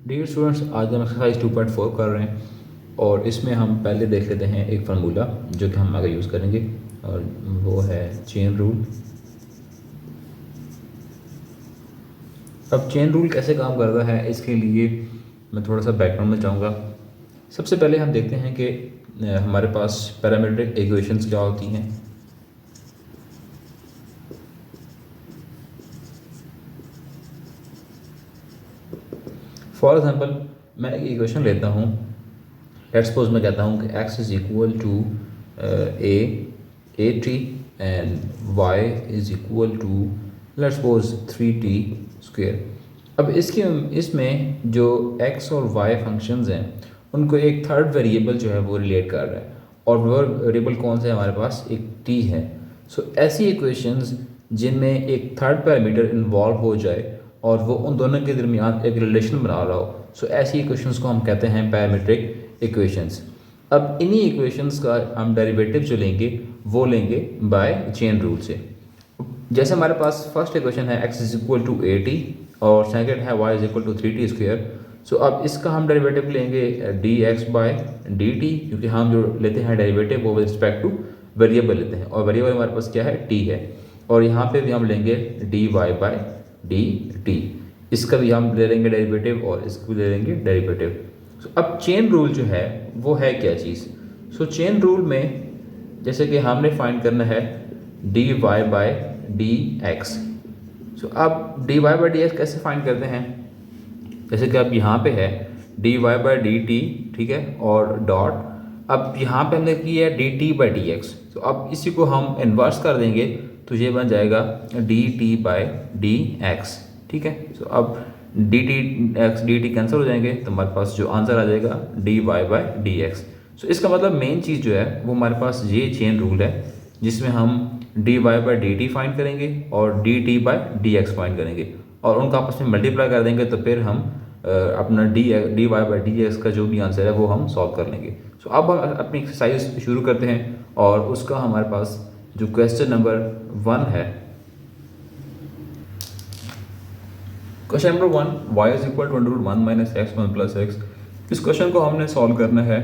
Dear students, आज हम exercise 2.4 कर रहे हैं और इसमें हम पहले देख लेते हैं एक फार्मूला जो कि हम आगे यूज़ करेंगे और वो है चेन रूल। अब चेन रूल कैसे काम करता है इसके लिए मैं थोड़ा सा बैकग्राउंड में जाऊंगा। सबसे पहले हम देखते हैं कि हमारे पास पैरामीट्रिक इक्वेशंस क्या होती हैं। फॉर एग्जांपल मैं एक इक्वेशन लेता हूँ। लेट्स सपोज मैं कहता हूँ कि x is equal to a t and y is equal to let's suppose 3t square. अब इसमें जो x और y फंक्शंस हैं उनको एक थर्ड वेरिएबल जो है वो रिलेट कर रहा है और वो वेरिएबल कौन सा है हमारे पास, एक t है। सो ऐसी इक्वेशंस जिनमें एक थर्ड पैरामीटर इन्वॉल्व हो जाए और वो उन दोनों के दरमियान एक रिलेशन बना रहा हो, सो ऐसी इक्वेशंस को हम कहते हैं पैरामीट्रिक इक्वेशंस। अब इन्हीं इक्वेशंस का हम डेरिवेटिव जो लेंगे वो लेंगे बाय चेन रूल से। जैसे हमारे पास फर्स्ट इक्वेशन है x is equal to a t और सेकेंड है y is equal to 3t square. So अब इसका हम डेरिवेटिव लेंगे dx बाय dt, क्योंकि हम जो लेते हैं डेरिवेटिव वो विद रिस्पेक्ट टू वेरिएबल लेते हैं और वेरिएबल हमारे पास क्या है, t है। और यहाँ पे भी हम लेंगे dy बाय dt, इसका भी हम ले लेंगे डेरिवेटिव और इसको भी ले लेंगे डेरिवेटिव। सो अब चेन रूल जो है वो है क्या चीज़। सो चेन रूल में जैसे कि हमने फाइंड करना है dy बाय dx। सो अब dy बाय dx कैसे फाइंड करते हैं, जैसे कि अब यहाँ पे है dy बाय dt, ठीक है, और डॉट अब यहाँ पे हमने किया है dt बाय dx। तो अब इसी को हम इन्वर्स कर देंगे तो ये बन जाएगा dt बाय dx, ठीक है। तो अब dt कैंसिल हो जाएंगे तो हमारे पास जो आंसर आ जाएगा dy बाय dx। सो इसका मतलब मेन चीज़ जो है वो हमारे पास ये चेन रूल है जिसमें हम dy बाय dt फाइंड करेंगे और dt बाय dx फाइंड करेंगे और उनका आपस में मल्टीप्लाई कर देंगे तो फिर हम अपना dy बाय dx का जो भी आंसर है वो हम सॉल्व कर लेंगे। सो अब हम अपनी एक्सरसाइज शुरू करते हैं और उसका हमारे पास जो क्वेश्चन नंबर 1 है, question number 1, y is equal to under root 1 minus x 1 plus x. इस क्वेश्चन को हमने सॉल्व करना है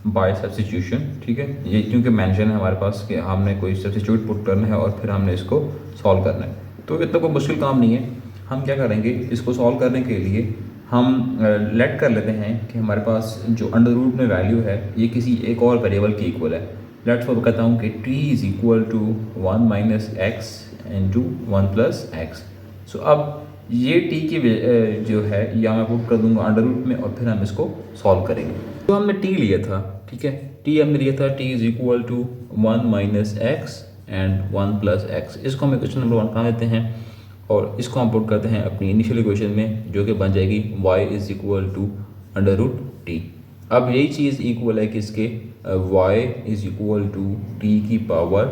बाय सब्स्टिट्यूशन, ठीक है। ये क्योंकि मेंशन है हमारे पास कि हमने कोई सब्स्टिट्यूट पुट करना है और फिर हमने इसको सॉल्व करना है, तो इतना कोई मुश्किल काम नहीं है। हम क्या करेंगे, इसको सॉल्व करने के लिए हम लेट कर लेते हैं कि हमारे पास जो अंडर रूट में वैल्यू है ये किसी एक और वेरिएबल की इक्वल है। लेट्स मैं कहता हूँ कि t is equal to 1 minus x into 1 plus x. So अब ये t की जो है या मैं पुट कर दूंगा अंडर रूट में और फिर हम इसको सॉल्व करेंगे। तो हमने t लिया था, ठीक है, t हमने लिया था t is equal to 1 minus x and 1 plus x. इसको हम इक्वेशन नंबर 1 बना देते हैं और इसको हम पुट करते हैं अपनी इनिशियल इक्वेशन में जो कि बन जाएगी y is equal to under root t. अब यही चीज़ इक्वल है किसके, y is equal to t की पावर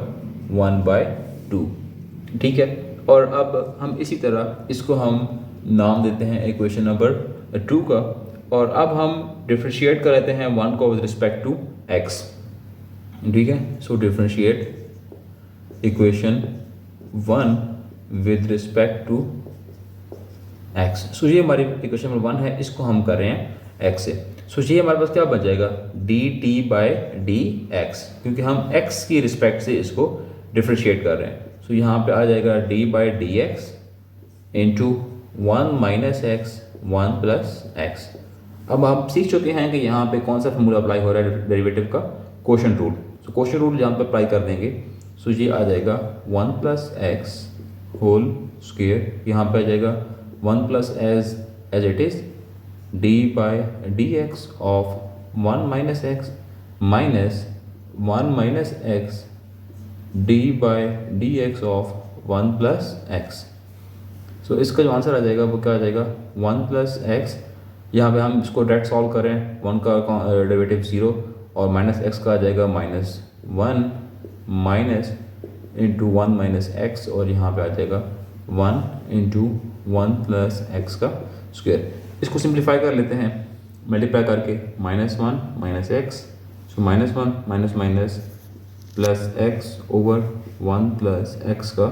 1/2, ठीक है। और अब हम इसी तरह इसको हम नाम देते हैं इक्वेशन नंबर 2 का और अब हम डिफ्रेंशिएट कर लेते हैं 1 को विद रिस्पेक्ट टू x, ठीक है। So differentiate equation 1 with respect to x। So ये हमारी इक्वेशन नंबर 1 है, इसको हम कर रहे हैं x से। सो ये हमारे पास क्या बन जाएगा, dt बाय dx, क्योंकि हम x की रिस्पेक्ट से इसको डिफ्रेंशिएट कर रहे हैं। सो यहाँ पे आ जाएगा d by dx into 1 minus x 1 plus x. अब आप सीख चुके हैं कि यहाँ पे कौन सा फॉर्मूला अप्लाई हो रहा है डेरिवेटिव का, क्वोशंट रूल। सो क्वोशंट रूल यहाँ पे अप्लाई कर देंगे। सो ये आ जाएगा 1 प्लस एक्स होल स्क्वायर, यहाँ पे आ जाएगा 1 plus as it is d by dx of 1 minus x minus 1 minus x d by dx of 1 plus x. So इसका जो आंसर आ जाएगा वो क्या आ जाएगा, 1 प्लस एक्स। यहाँ पे हम इसको डायरेक्ट सॉल्व करें, 1 का डेरिवेटिव 0 और माइनस एक्स का आ जाएगा -1 माइनस इंटू 1 माइनस एक्स और यहाँ पे आ जाएगा 1 इंटू 1 प्लस एक्स का स्क्वायर। इसको सिंप्लीफाई कर लेते हैं मल्टीप्लाई करके, -1 माइनस एक्स, सो -1 minus minus plus x over 1 plus x का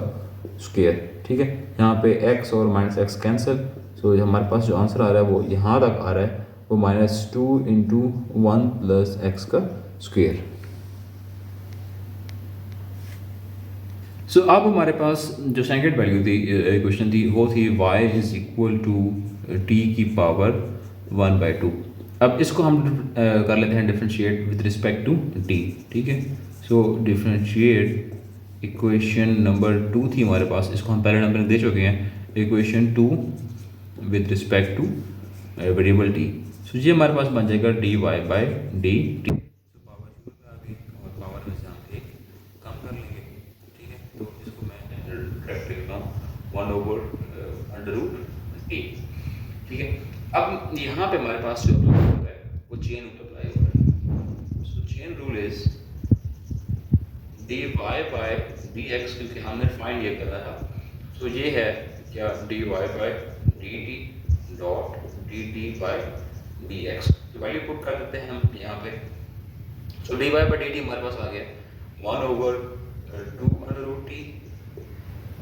स्क्वायर, ठीक है। यहाँ पे x और माइनस एक्स कैंसिल, सो हमारे पास जो आंसर आ रहा है वो यहाँ तक आ रहा है, वो -2 इंटू 1 प्लस एक्स का स्क्वेयर। सो अब हमारे पास जो सेकंड वैल्यू थी क्वेश्चन थी वो थी y is equal to t की पावर 1/2। अब इसको हम कर लेते हैं differentiate with respect to t, ठीक है। सो डिफरेंशिएट इक्वेशन नंबर 2 थी हमारे पास, इसको हम पहले नंबर में दे चुके हैं, equation 2 with respect two variable t। सो ये हमारे पास बन जाएगा dy by d T. Power शुरू में आ गई और पावर में से हम एक कम कर लेंगे, ठीक है। तो इसको मैं डायरेक्ट लिखता हूँ 1/√t, ठीक है। अब यहाँ पे हमारे पास जो अप्लाई हो रहा है वो चेन रूल अप्लाई हो रहा है। So chain rule is dy by dx, क्योंकि हमने फाइंड ये करा था। सो ये है क्या, dy by dt dot dt by dx। तो वैल्यू पुट कर देते हैं हम यहाँ पे। सो dy बाई dt हमारे पास आ गया 1/2√t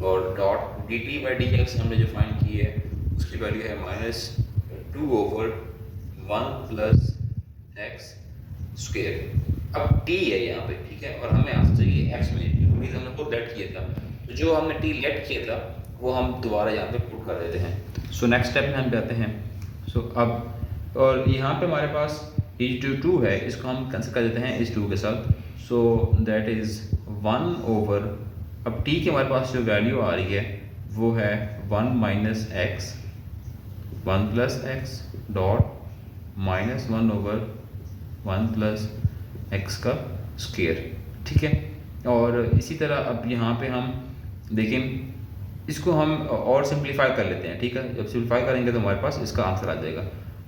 और डॉट dt बाई dx हमने जो फाइंड की है उसकी वैल्यू है -2/1 प्लस एक्स स्क्वेयर। अब t है यहाँ पे, ठीक है, और हमें आंसर चाहिए x में, क्योंकि हमने खुद लेट किया था। तो जो हमने t लेट किया था वो हम दोबारा यहाँ पे पुट कर देते हैं। सो नेक्स्ट स्टेप में हम जाते हैं। सो अब और यहाँ पे हमारे पास ये जो 2 है इसको हम कैंसिल कर देते हैं इस 2 के साथ। सो दैट इज़ 1/, अब t की हमारे पास जो वैल्यू आ रही है वो है 1 minus x 1 plus x dot -1/1 plus x का स्क्वेयर, ठीक है। और इसी तरह अब यहाँ पे हम देखें, इसको हम और सिंप्लीफाई कर लेते हैं, ठीक है। जब सिंप्लीफाई करेंगे तो हमारे पास इसका आंसर आ जाएगा।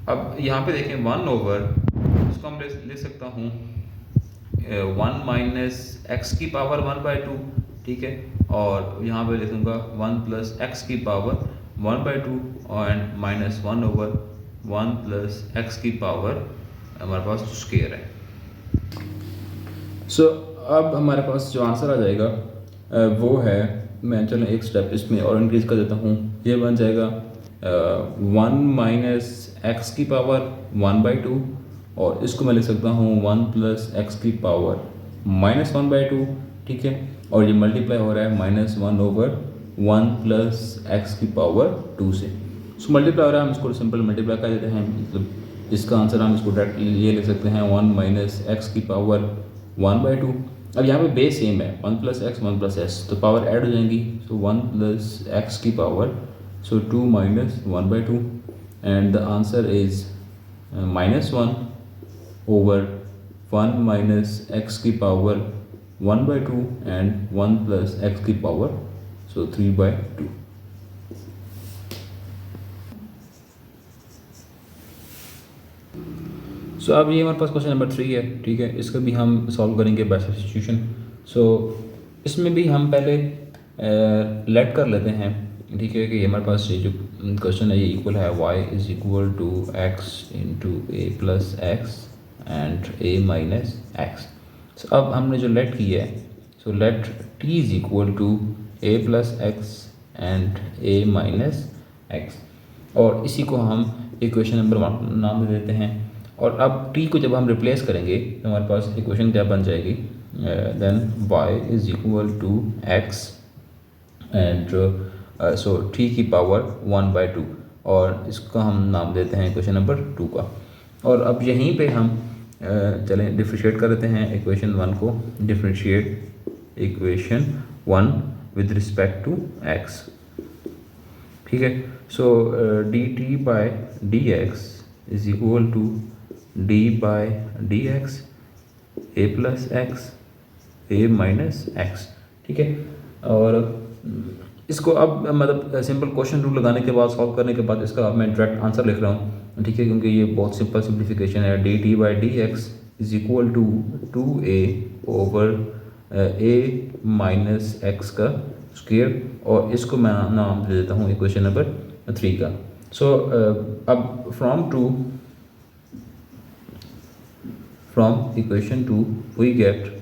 अब यहाँ पे देखें 1/, इसको हम ले सकता हूँ 1 माइनस एक्स की पावर 1/2, ठीक है। और यहाँ पे लिखूँगा 1 प्लस एक्स की पावर 1/2 एंड -1/1 प्लस एक्स की पावर हमारे पास स्क्वायर है। सो अब हमारे पास जो आंसर आ जाएगा वो है, मैं चलो एक स्टेप इसमें और इंक्रीज कर देता हूँ, ये बन जाएगा 1 माइनस एक्स की पावर 1/2 और इसको मैं लिख सकता हूँ 1 प्लस एक्स की पावर -1/2, ठीक है। और ये मल्टीप्लाई हो रहा है -1/1 प्लस एक्स की पावर 2 से। सो मल्टीप्लाई हो रहा है, हम इसको सिंपल मल्टीप्लाई कर देते हैं, मतलब इसका आंसर हम इसको डायरेक्ट ये लिख सकते हैं 1 माइनस एक्स की पावर 1/2। अब यहाँ पे बेस सेम है 1 प्लस एक्स 1 प्लस एक्स, तो पावर ऐड हो जाएंगी। सो 1 प्लस एक्स की power 2 minus 1/2 and the answer is -1/1 minus x की पावर 1/2 एंड 1 प्लस एक्स की पावर 3/2। सो अब ये हमारे पास क्वेश्चन नंबर 3 है, ठीक है। इसका भी हम सॉल्व करेंगे बाय सब्स्टिट्यूशन। सो इसमें भी हम पहले लेट कर लेते हैं, ठीक है, कि ये हमारे पास ये जो क्वेश्चन है ये इक्वल है y is equal to x into a plus x and a minus x. So अब हमने जो लेट की है, so let t is equal to a plus x and a minus x, और इसी को हम इक्वेशन नंबर 1 नाम दे देते हैं। और अब t को जब हम रिप्लेस करेंगे तो हमारे पास इक्वेशन क्या बन जाएगी, then y is equal to x and so t की पावर 1/2, और इसका हम नाम देते हैं इक्वेशन नंबर 2 का। और अब यहीं पे हम चलें डिफ्रेंशिएट कर देते हैं इक्वेशन 1 को, differentiate equation 1 with respect to x, ठीक है। So dt by dx is equal to d by dx a plus x a minus x, ठीक है। और इसको अब मतलब सिंपल क्वेश्चन रूल लगाने के बाद, सॉल्व करने के बाद इसका मैं डायरेक्ट आंसर लिख रहा हूँ, ठीक है, क्योंकि ये बहुत सिंपल सिंप्लीफिकेशन है। dt by dx is equal to 2a over a minus x का स्क्वायर, और इसको मैं नाम दे देता हूँ इक्वेशन नंबर 3 का। सो अब फ्रॉम इक्वेशन 2 वी गेट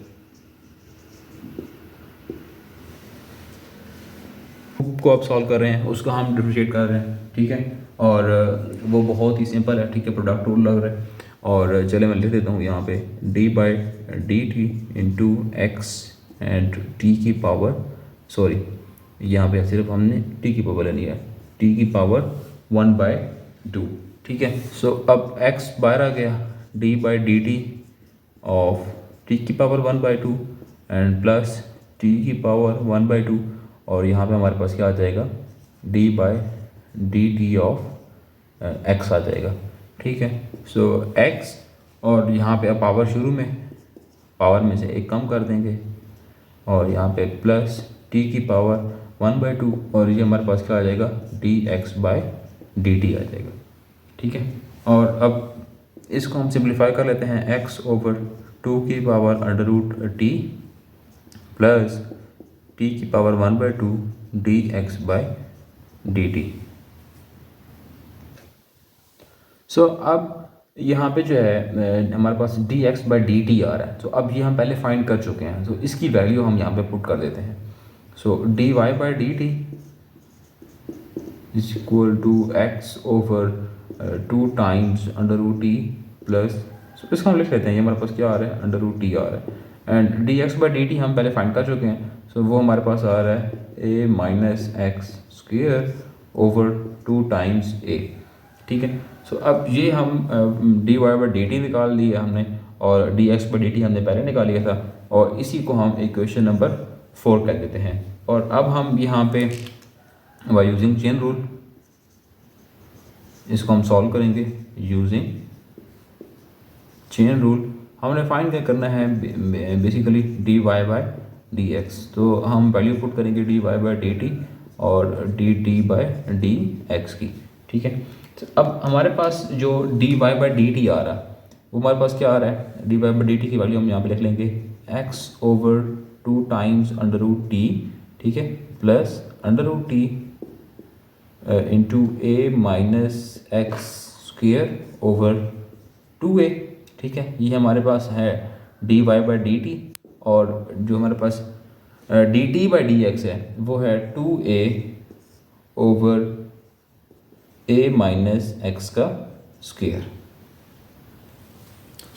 को आप सॉल्व कर रहे हैं, उसको हम डिफरेंशिएट कर रहे हैं, ठीक है। और वो बहुत ही सिंपल है, ठीक है, प्रोडक्ट रूल लग रहा है। और चले मैं लिख देता हूँ यहाँ पे D by d T into x and T की पावर, सॉरी यहाँ पे सिर्फ हमने टी की पावर लेनी है, टी की पावर 1/2, ठीक है। सो अब एक्स बाहर आ गया, d by d t of t की पावर 1/2 एंड प्लस टी की पावर 1/2, और यहाँ पे हमारे पास क्या आ जाएगा, d by d t of x आ जाएगा, ठीक है। सो एक्स, और यहाँ पे अब पावर शुरू में, पावर में से एक कम कर देंगे, और यहाँ पे प्लस टी की पावर 1/2, और ये हमारे पास क्या आ जाएगा, d x by d t आ जाएगा, ठीक है। और अब इसको हम सिंप्लीफाई कर लेते हैं, एक्स ओवर 2 की power under root t plus t की power 1/2 d x by d t. So अब यहाँ पे जो है हमारे पास d x by d t आ रहा है, तो अब ये हम पहले फाइंड कर चुके हैं, तो इसकी वैल्यू हम यहाँ पे पुट कर देते हैं। So d y by d t is equal to x over 2 times under root t plus, इसको हम लिख लेते हैं, ये हमारे पास क्या आ रहा है, अंडर रूट टी आ रहा है, and D x by d T हम पहले फाइंड कर चुके हैं, सो वो हमारे पास आ रहा है a minus x square over 2 times a, ठीक है। सो अब ये हम d y by d t निकाल लिया हमने, और d x by d t हमने पहले निकाल लिया था, और इसी को हम इक्वेशन नंबर 4 कह देते हैं। और अब हम यहाँ पे बाय यूजिंग चेन रूल इसको हम सॉल्व करेंगे, यूजिंग चेन रूल हमने फाइंड क्या करना है, basically d y by d x, तो हम वैल्यू पुट करेंगे d y by d t और d t by d x की, ठीक है। तो अब हमारे पास जो d y by d t आ रहा है, वो हमारे पास क्या आ रहा है, d y by d t की वैल्यू हम यहाँ पे लिख लेंगे x over 2 times under root t, ठीक है, plus under root t into a minus x square over 2a, ठीक है। ये हमारे पास है d y by d t, और जो हमारे पास d t by d x है वो है 2a over a minus x का स्क्वेयर।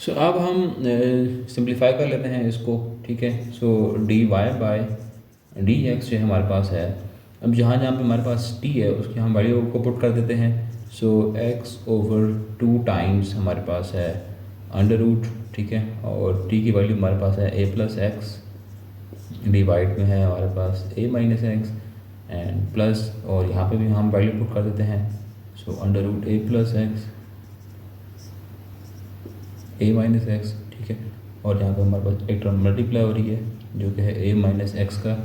सो अब हम सिंप्लीफाई कर लेते हैं इसको, ठीक है। So d y by d x जो हमारे पास है, अब जहाँ जहाँ पे हमारे पास t है उसकी हम वैल्यू को पुट कर देते हैं। सो x ओवर 2 टाइम्स हमारे पास है अंडर रूट, ठीक है, और t की वैल्यू हमारे पास है a प्लस एक्स, डिवाइड में है हमारे पास a minus x and plus, और यहाँ पे भी हम वैल्यू पुट कर देते हैं। So under root a plus x a minus x, ठीक है, और यहाँ पे हमारे पास एक टर्म मल्टीप्लाई हो रही है जो कि है a माइनस एक्स का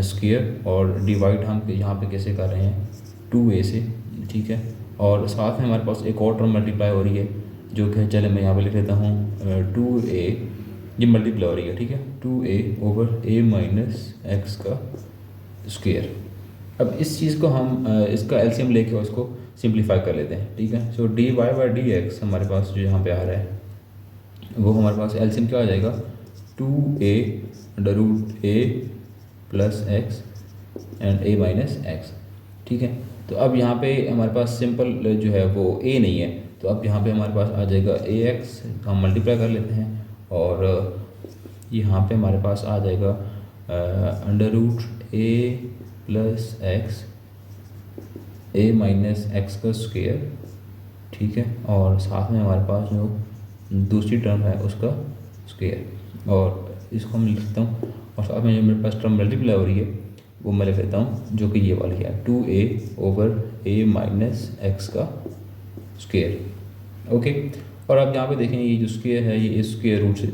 स्क्वायर, और डिवाइड हम यहाँ पे कैसे कर रहे हैं 2a से, ठीक है, और साथ में हमारे पास एक और टर्म मल्टीप्लाई हो रही है जो कि चले मैं यहाँ पे लिख लेता हूँ 2a, ये मल्टीप्लाई हो रही है, ठीक है, 2a over a minus x का स्क्वायर। अब इस चीज़ को हम इसका एलसीएम लेके उसको सिंप्लीफाई कर लेते हैं, ठीक है। So d y by d x हमारे पास जो यहाँ पे आ रहा है वो हमारे पास एलसीएम क्या आ जाएगा, 2a under root a plus x and a minus x, ठीक है। तो अब यहाँ पे हमारे पास सिंपल जो है वो a नहीं है, तो अब यहाँ पे हमारे पास आ जाएगा ax, हम मल्टीप्लाई कर लेते हैं, और यहाँ पे हमारे पास आ जाएगा under root a plus x a minus x का स्क्वायर, ठीक है, और साथ में हमारे पास जो दूसरी टर्म है उसका स्क्वायर, और इसको मैं लिख सकता हूँ, और साथ में जो मेरे पास टर्म मल्टीप्लाई हो रही है वो मैं लिख लेता हूँ जो कि ये वाली है 2a over a minus x का स्क्वायर, ओके। और अब यहाँ पे देखें ये जो स्क्वायर है ये इस स्क्वायर रूट से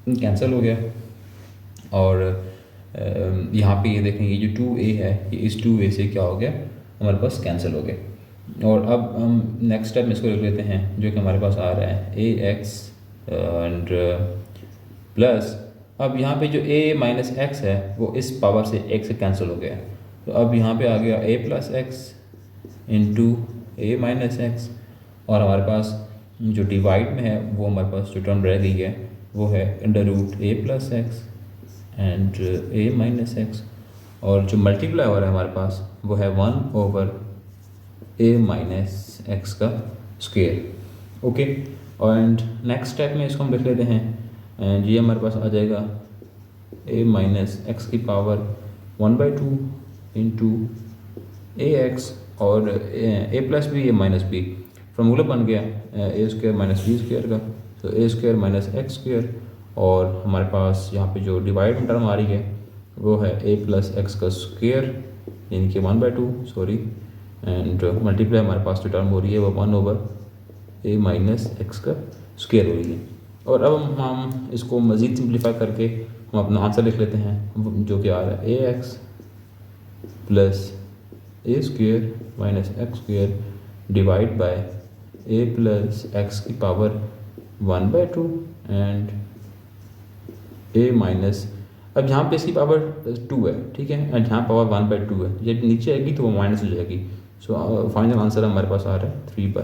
कैंसिल हो गया, और यहाँ पे ये देखें ये जो 2a है ये इस 2a से क्या हो गया, हमारे पास कैंसिल हो गया। और अब हम नेक्स्ट स्टेप में इसको लिख लेते हैं जो कि हमारे पास आ रहा है ax एंड प्लस, अब यहाँ पे जो a माइनस एक्स है वो इस पावर से एक से कैंसिल हो गया, तो अब यहाँ पे आ गया a plus x into a minus x, और हमारे पास जो डिवाइड में है वो हमारे पास जो टर्म रह गई है वो है under root a plus x and a minus x, और जो मल्टीप्लाई हो रहा है हमारे पास वो है 1 ओवर ए माइनस एक्स का square. Okay, and next step में इसको हम लिख लेते हैं, एंड ये हमारे पास आ जाएगा ए माइनस एक्स की पावर 1/2 इंटू ए एक्स, और ए प्लस बी ए माइनस बी, फॉर्मूला बन गया ए स्क्वायर माइनस बी स्क्वायर का, तो ए स्क्वायर माइनस एक्स स्क्वायर, और हमारे पास यहाँ पे जो डिवाइड में टर्म आ रही है वो है ए प्लस एक्स का स्क्वायर, यानी कि 1/2 सॉरी, एंड मल्टीप्लाई हमारे पास जो टर्म हो रही है वो 1/a माइनस एक्स का स्क्वायर हो रही है। और अब हम इसको मज़ीद सिंप्लीफाई करके हम अपना आंसर लिख लेते हैं, जो कि आ रहा है a x plus a square minus x square divide by a plus x की पावर 1/2 एंड ए माइनस, अब यहाँ पे इसकी पावर 2 है, ठीक है, एंड यहाँ पावर 1/2 है, जब नीचे आएगी तो वो माइनस हो जाएगी। सो फाइनल आंसर हमारे पास आ रहा है 3/2।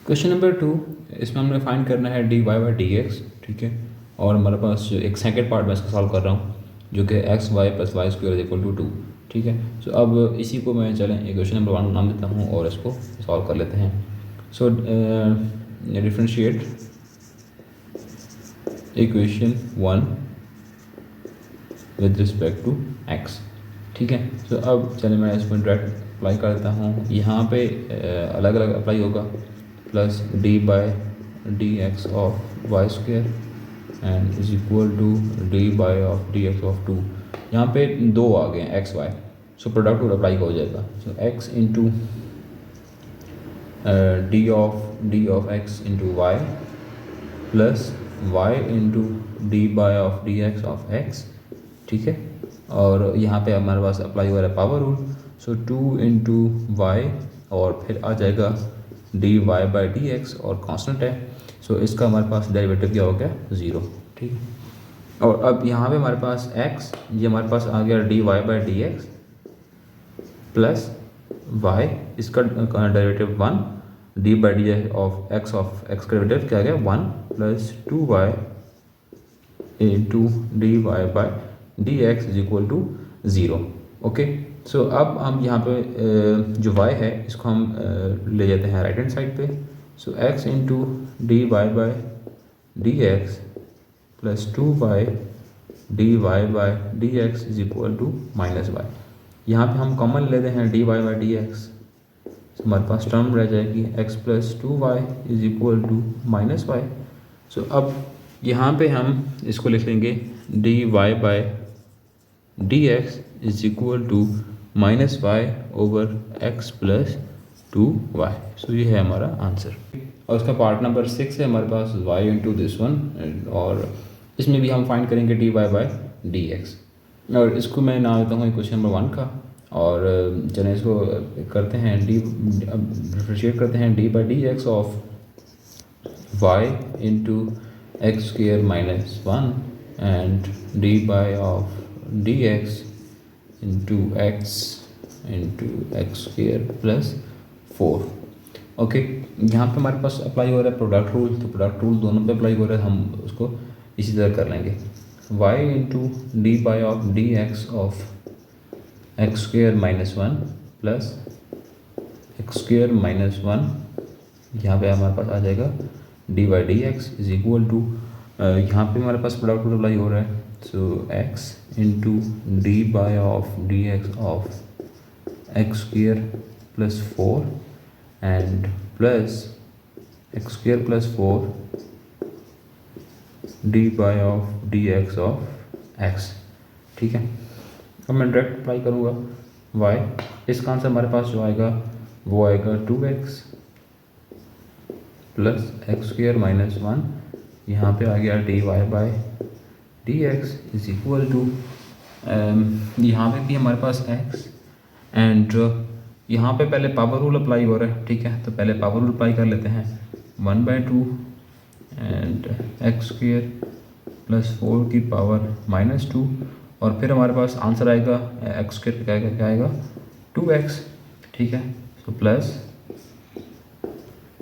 क्वेश्चन नंबर 2, इसमें हमने फाइंड करना है dy/dx, ठीक है, और हमारे पास जो एक सेकेंड पार्ट में इसका सॉल्व कर रहा हूँ जो कि xy + y² = 2, ठीक है। सो अब इसी को मैं चलें क्वेश्चन नंबर 1 नाम देता हूँ और इसको सॉल्व कर लेते हैं। So differentiate equation 1 with respect to x, ठीक है। सो अब चलिए मैं इसको डायरेक्ट अप्लाई कर देता हूँ। यहाँ पे अलग अलग अप्लाई होगा, plus d/dx of y square and is equal to d/dx of 2। यहाँ पे 2 आ गए हैं x y, so product rule apply हो जाएगा। So x into d of x into y plus y into d/dx of x, ठीक है। और यहाँ पे हमारे पास अप्लाई हो रहा है पावर रूल, सो 2 इंटू वाई और फिर आ जाएगा dy/dx और कांस्टेंट है, सो इसका हमारे पास डेरिवेटिव क्या हो गया 0, ठीक है। और अब यहाँ पे हमारे पास x, ये हमारे पास आ गया dy/dx प्लस y, इसका डेरिवेटिव 1, d/dx ऑफ x का डेरिवेटिव क्या आ गया 1 plus 2y into dy/dx is equal to 0। Okay, so अब हम यहाँ पे जो y है इसको हम ले जाते हैं राइट हैंड साइड पे। So x into dy/dx plus 2y dy/dx is equal to -y। यहाँ पे हम कॉमन लेते हैं dy/dx, हमारे पास टर्म रह जाएगी x plus 2y is equal to -y। So अब यहाँ पे हम इसको लिख लेंगे dy/dx is equal to -y over x plus 2y। So ये है हमारा आंसर। और उसका पार्ट नंबर 6 है हमारे पास y इंटू दिस वन, और इसमें भी हम फाइंड करेंगे dy/dx, और इसको मैं नाम देता हूँ क्वेश्चन नंबर 1 का। और चलें इसको करते हैं डिफरेंशिएट करते हैं d/dx of y into x square minus 1 and d/dx into x square plus 4। Okay, यहाँ पे हमारे पास अप्लाई हो रहा है प्रोडक्ट रूल, तो प्रोडक्ट रूल दोनों पे अप्लाई हो रहा है, हम उसको इसी तरह कर लेंगे। y into d/dx of x square minus 1 plus x square minus 1, यहाँ पे हमारे पास आ जाएगा dy/dx इज इक्वल टू, यहाँ पे हमारे पास प्रोडक्ट रूल अप्लाई हो रहा है, सो x into d/dx of x square plus 4 and plus x square plus 4 d/dx of x, ठीक है। अब मैं डायरेक्ट अप्लाई करूँगा y, इसका आंसर हमारे पास जो आएगा वो आएगा 2x plus x square minus 1, यहाँ पे आ गया dy/dx इज इक्वल टू, यहाँ पे भी हमारे पास x एंड यहाँ पे पहले पावर रूल अप्लाई हो रहा है, ठीक है, तो पहले पावर रूल अप्लाई कर लेते हैं 1/2 एंड एक्स स्क्वायर प्लस 4 की पावर -2, और फिर हमारे पास आंसर आएगा एक्स स्क्वायर क्या आएगा 2x, ठीक है, तो प्लस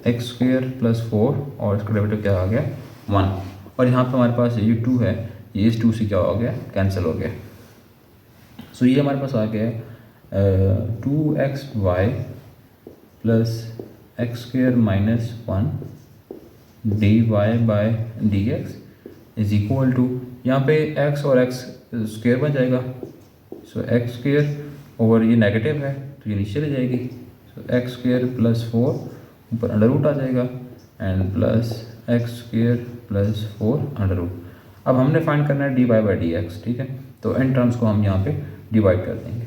एक्स स्क्वायर प्लस 4 और इसका डेरिवेटिव क्या आ गया 1, और यहाँ पे हमारे पास ये 2 है, ये इस 2 से क्या हो गया कैंसिल हो गया। सो ये हमारे पास आ गया 2xy plus x square minus 1 d y by d x is equal to, यहाँ पे x और x स्क्वेयर बन जाएगा। सो एक्स स्क्वेयर ओवर ये नेगेटिव है तो ये नीचे ले जाएगी। सो एक्स स्क्वेयर प्लस 4 ऊपर अंडर रूट आ जाएगा and plus x square plus 4 under root. अब हमने फाइंड करना है d y by d x, ठीक है। तो इन टर्म्स को हम यहाँ पे डिवाइड कर देंगे।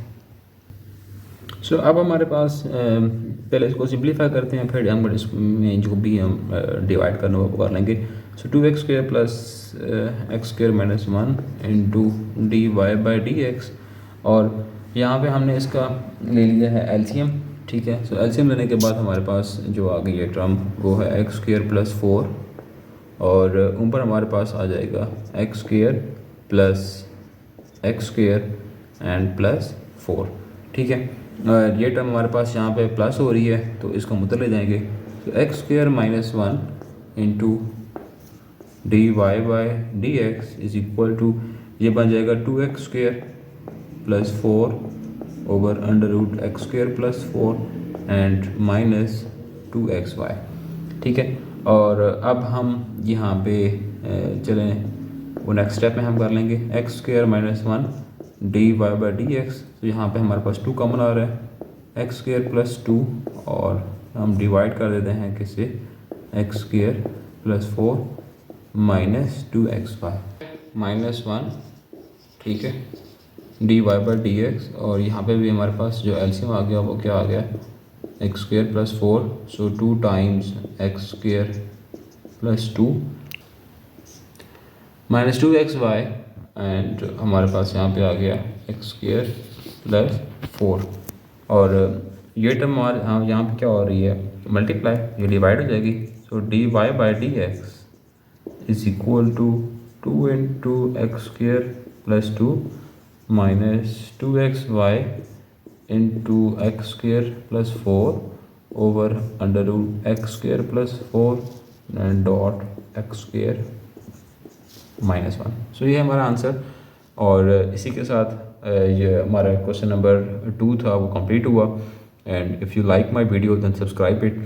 सो अब हमारे पास पहले इसको सिंप्लीफाई करते हैं, फिर हम इसमें जो भी हम डिवाइड करना वो कर लेंगे। So 2x square plus x square minus 1 into d y by d x, और यहाँ पे हमने इसका ले लिया है एलसीएम, ठीक है। सो एलसीएम लेने के बाद हमारे पास जो आ गई है टर्म वो है एक्स स्क्वेयर प्लस 4, और ऊपर हमारे पास आ जाएगा x square plus x square and plus 4, ठीक है। ये टर्म हमारे पास यहाँ पे प्लस हो रही है तो इसको मुद्दे ले जाएंगे। तो x square minus 1 into d y by d x is equal to, ये बन जाएगा 2x square plus 4 over under root x square plus 4 and minus 2xy, ठीक है। और अब हम यहाँ पे चलें वो नेक्स्ट स्टेप में हम कर लेंगे x square minus 1 d y by d x. तो यहाँ पे हमारे पास 2 कॉमन आ रहा है, एक्स स्क्वेयर प्लस 2, और हम डिवाइड कर देते हैं किससे, x square plus 4 minus 2xy minus 1, ठीक है, d y by d x. और यहाँ पे भी हमारे पास जो एलसीएम आ गया वो क्या आ गया, x square plus 4, so 2 times x square plus 2 minus 2xy, and हमारे पास यहाँ पे आ गया एक्स स्क्वेयर प्लस 4। और ये टर्म हमारे यहाँ पे क्या हो रही है, मल्टीप्लाई, ये डिवाइड हो जाएगी। So d y by d x is equal to 2 into x square plus 2 minus 2xy into x square plus 4 over under root x square plus 4 and dot x square minus 1। So ये हमारा answer, और इसी के साथ ये हमारा question number 2 था वो कंप्लीट हुआ। And if you like my video then subscribe it.